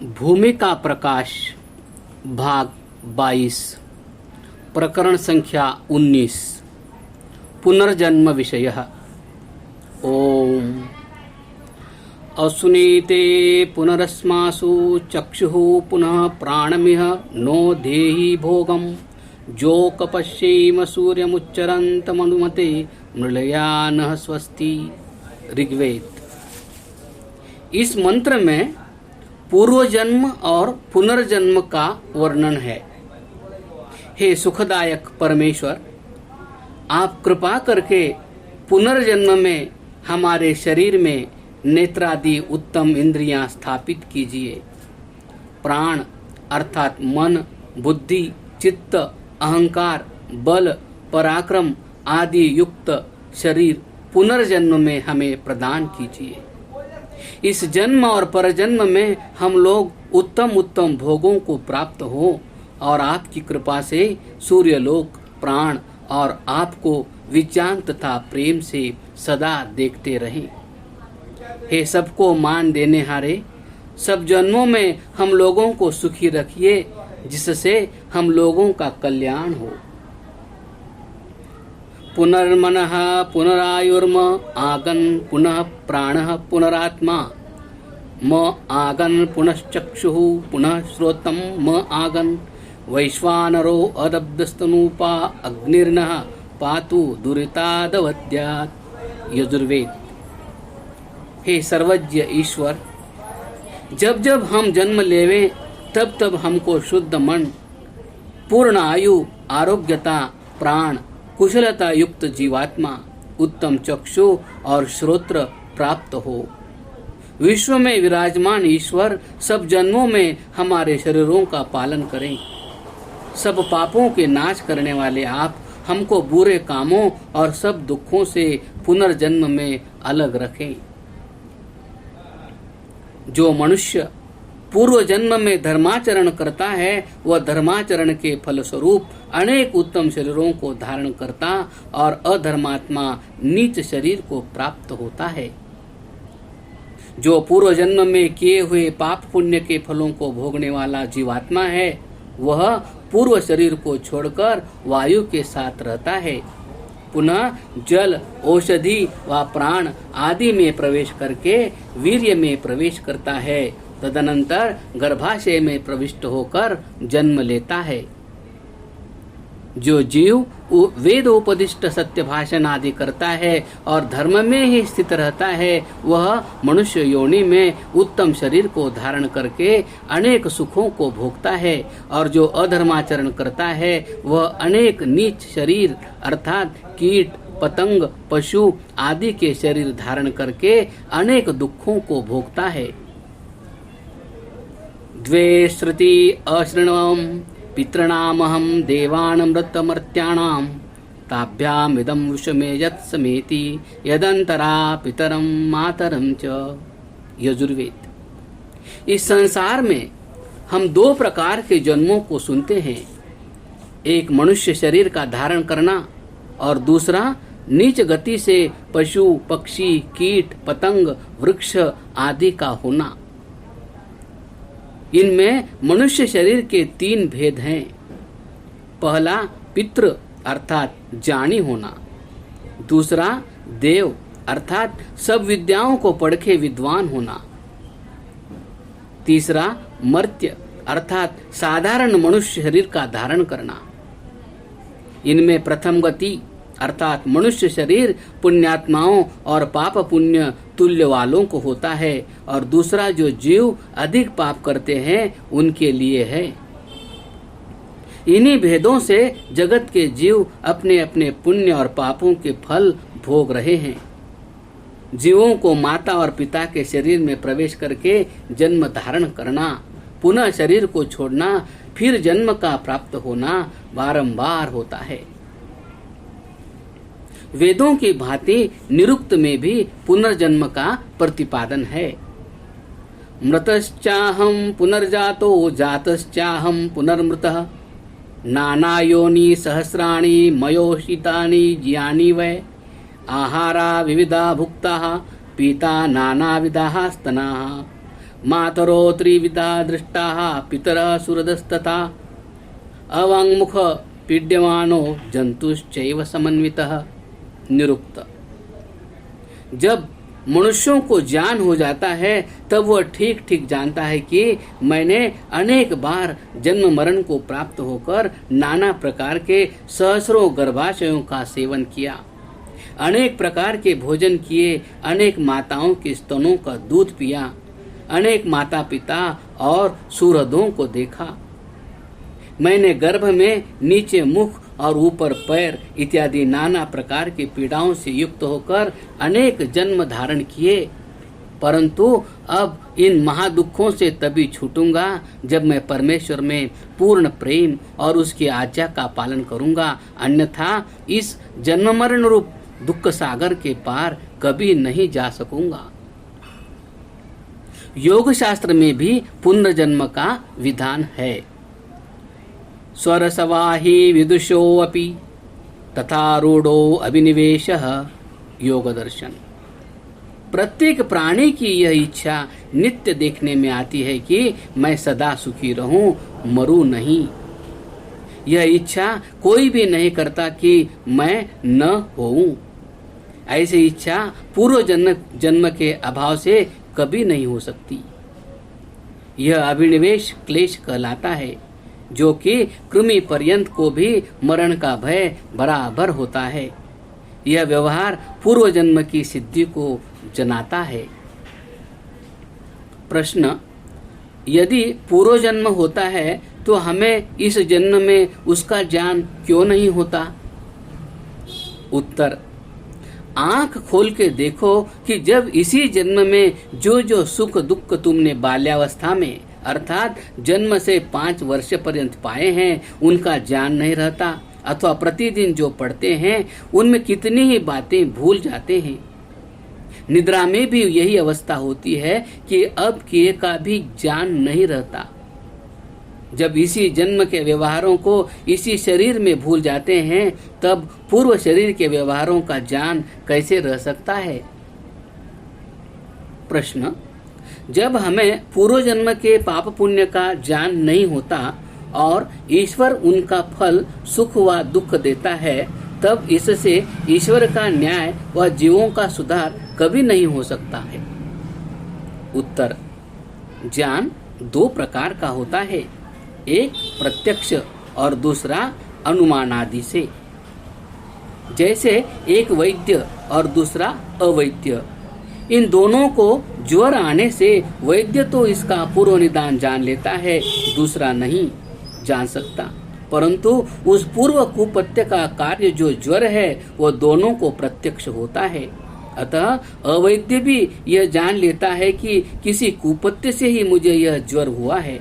भूमि का प्रकाश भाग 22 प्रकरण संख्या 19 पुनर्जन्म विषयः। ओम असुनीते पुनरस्मासु चक्षुः पुनः प्राणमिह नो देहि भोगम जो कपश्येम सूर्यमुच्चरन्तमनुमते मृळया नः स्वस्ति। ऋग्वेद। इस मंत्र में पूर्व जन्म और पुनर्जन्म का वर्णन है। हे सुखदायक परमेश्वर, आप कृपा करके पुनर्जन्म में हमारे शरीर में नेत्रादि उत्तम इंद्रियां स्थापित कीजिए। प्राण अर्थात मन, बुद्धि, चित्त, अहंकार, बल, पराक्रम आदि युक्त शरीर पुनर्जन्म में हमें प्रदान कीजिए। इस जन्म और परजन्म में हम लोग उत्तम उत्तम भोगों को प्राप्त हो और आपकी कृपा से सूर्यलोक, प्राण और आपको विज्ञान तथा प्रेम से सदा देखते रहें। हे सबको मान देने हारे, सब जन्मों में हम लोगों को सुखी रखिए, जिससे हम लोगों का कल्याण हो। पुनर्मनः पुनरायुर्म आगन पुनः प्राणः पुनरात्मा म आगन पुनश्चक्षुः पुनः श्रोत्रम म आगन वैश्वानरो अदब्धस्तनूपा अग्निर्नः पातु दुरितादवद्यात्। यजुर्वेद। हे सर्वज्ञ ईश्वर, जब जब हम जन्म लेवें तब तब हमको शुद्ध मन, पूर्ण आयु, आरोग्यता, प्राण, कुशलता युक्त जीवात्मा, उत्तम चक्षु और श्रोत्र प्राप्त हो। विश्व में विराजमान ईश्वर सब जन्मों में हमारे शरीरों का पालन करें। सब पापों के नाश करने वाले आप हमको बुरे कामों और सब दुखों से पुनर्जन्म में अलग रखें। जो मनुष्य पूर्व जन्म में धर्माचरण करता है, वह धर्माचरण के फलस्वरूप अनेक उत्तम शरीरों को धारण करता और अधर्मात्मा नीच शरीर को प्राप्त होता है। जो पूर्व जन्म में किए हुए पाप पुण्य के फलों को भोगने वाला जीवात्मा है, वह पूर्व शरीर को छोड़कर वायु के साथ रहता है। पुनः जल, औषधि व प्राण आदि में प्रवेश करके वीर्य में प्रवेश करता है। तदनंतर गर्भाशय में प्रविष्ट होकर जन्म लेता है। जो जीव वेदोपदिष्ट सत्य भाषण आदि करता है और धर्म में ही स्थित रहता है, वह मनुष्य योनि में उत्तम शरीर को धारण करके अनेक सुखों को भोगता है। और जो अधर्माचरण करता है, वह अनेक नीच शरीर अर्थात कीट, पतंग, पशु आदि के शरीर धारण करके अनेक दुखों को भोगता है। द्वे श्रुति अशृण्वं पितॄणामहं देवानमृतमर्त्याणां ताभ्यामिदं विषमे यत्समेति यदंतरा पितरं मातरं च। यजुर्वेद। इस संसार में हम दो प्रकार के जन्मों को सुनते हैं। एक मनुष्य शरीर का धारण करना और दूसरा नीच गति से पशु, पक्षी, कीट, पतंग, वृक्ष आदि का होना। इनमें मनुष्य शरीर के तीन भेद हैं। पहला पितृ अर्थात ज्ञानी होना, दूसरा देव अर्थात सब विद्याओं को पढ़के विद्वान होना, तीसरा मर्त्य अर्थात साधारण मनुष्य शरीर का धारण करना। इनमें प्रथम गति अर्थात मनुष्य शरीर पुण्यात्माओं और पाप पुण्य तुल्य वालों को होता है और दूसरा जो जीव अधिक पाप करते हैं उनके लिए है। इन्हीं भेदों से जगत के जीव अपने अपने पुण्य और पापों के फल भोग रहे हैं। जीवों को माता और पिता के शरीर में प्रवेश करके जन्म धारण करना, पुनः शरीर को छोड़ना, फिर जन्म का प्राप्त होना बारंबार होता है। वेदों की भांति निरुक्त में भी पुनर्जन्म का प्रतिपादन है। मृतश्चाहं पुनर्जातो जातश्चाहं पुनर्मृतः नाना योनि सहस्राणि मयोषितानि ज्ञानी वै आहारा विविधा भुक्ताः पीता नानाविधाः स्तनाः मातरो त्रिविधा दृष्टाः पितरः सुहृदस्तथा अवाङ्मुख पीड्यमानो जंतुश्चैव समन्वितः। निरुक्त। जब मनुष्यों को ज्ञान हो जाता है तब वह ठीक ठीक जानता है कि मैंने अनेक बार जन्म मरण को प्राप्त होकर नाना प्रकार के सहस्रों गर्भाशयों का सेवन किया, अनेक प्रकार के भोजन किए, अनेक माताओं के स्तनों का दूध पिया, अनेक माता पिता और सुहृदों को देखा। मैंने गर्भ में नीचे मुख और ऊपर पैर इत्यादि नाना प्रकार की पीड़ाओं से युक्त होकर अनेक जन्म धारण किए, परंतु अब इन महादुखों से तभी छूटूंगा जब मैं परमेश्वर में पूर्ण प्रेम और उसकी आज्ञा का पालन करूंगा, अन्यथा इस जन्म मरण रूप दुख सागर के पार कभी नहीं जा सकूंगा। योग शास्त्र में भी पुनर्जन्म का विधान है। स्वरसवाही विदुषो अपि तथा रूढ़ो अभिनिवेशः योग दर्शन। प्रत्येक प्राणी की यह इच्छा नित्य देखने में आती है कि मैं सदा सुखी रहूं, मरूं नहीं। यह इच्छा कोई भी नहीं करता कि मैं न होऊं। ऐसी इच्छा पूर्व जन्म के अभाव से कभी नहीं हो सकती। यह अभिनिवेश क्लेश कहलाता है, जो कि कृमि पर्यंत को भी मरण का भय बराबर होता है। यह व्यवहार पूर्व जन्म की सिद्धि को जनाता है। प्रश्न: यदि पूर्व जन्म होता है तो हमें इस जन्म में उसका ज्ञान क्यों नहीं होता? उत्तर: आंख खोल के देखो कि जब इसी जन्म में जो जो सुख दुख तुमने बाल्यावस्था में अर्थात जन्म से 5 वर्ष पर्यंत पाए हैं उनका ज्ञान नहीं रहता, अथवा प्रतिदिन जो पढ़ते हैं उनमें कितनी ही बातें भूल जाते हैं। निद्रा में भी यही अवस्था होती है कि अब किए का भी ज्ञान नहीं रहता। जब इसी जन्म के व्यवहारों को इसी शरीर में भूल जाते हैं तब पूर्व शरीर के व्यवहारों का ज्ञान कैसे रह सकता है? प्रश्न: जब हमें पूर्व जन्म के पाप पुण्य का ज्ञान नहीं होता और ईश्वर उनका फल सुख व दुख देता है, तब इससे ईश्वर का न्याय व जीवों का सुधार कभी नहीं हो सकता है। उत्तर: ज्ञान 2 प्रकार का होता है, एक प्रत्यक्ष और दूसरा अनुमान आदि से। जैसे एक वैद्य और दूसरा अवैद्य, इन दोनों को ज्वर आने से वैद्य तो इसका पूर्व निदान जान लेता है, दूसरा नहीं जान सकता, परंतु उस पूर्व कुपत्य का कार्य जो ज्वर है वो दोनों को प्रत्यक्ष होता है। अतः अवैद्य भी यह जान लेता है कि किसी कुपत्य से ही मुझे यह ज्वर हुआ है।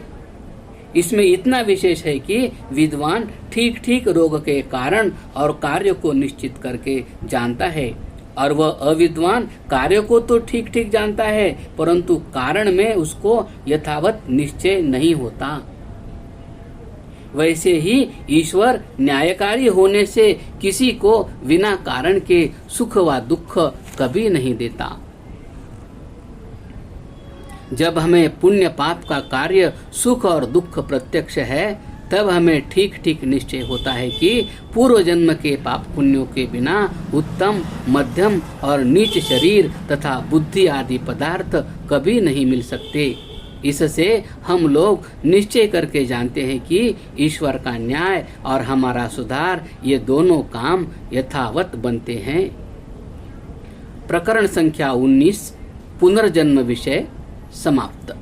इसमें इतना विशेष है कि विद्वान ठीक ठीक रोग के कारण और कार्य को निश्चित करके जानता है, और वह अविद्वान कार्य को तो ठीक ठीक जानता है परंतु कारण में उसको यथावत निश्चय नहीं होता। वैसे ही ईश्वर न्यायकारी होने से किसी को बिना कारण के सुख व दुख कभी नहीं देता। जब हमें पुण्य पाप का कार्य सुख और दुख प्रत्यक्ष है तब हमें ठीक ठीक निश्चय होता है कि पूर्व जन्म के पाप पुण्यों के बिना उत्तम, मध्यम और नीच शरीर तथा बुद्धि आदि पदार्थ कभी नहीं मिल सकते। इससे हम लोग निश्चय करके जानते हैं कि ईश्वर का न्याय और हमारा सुधार ये दोनों काम यथावत बनते हैं। प्रकरण संख्या 19 पुनर्जन्म विषय समाप्त।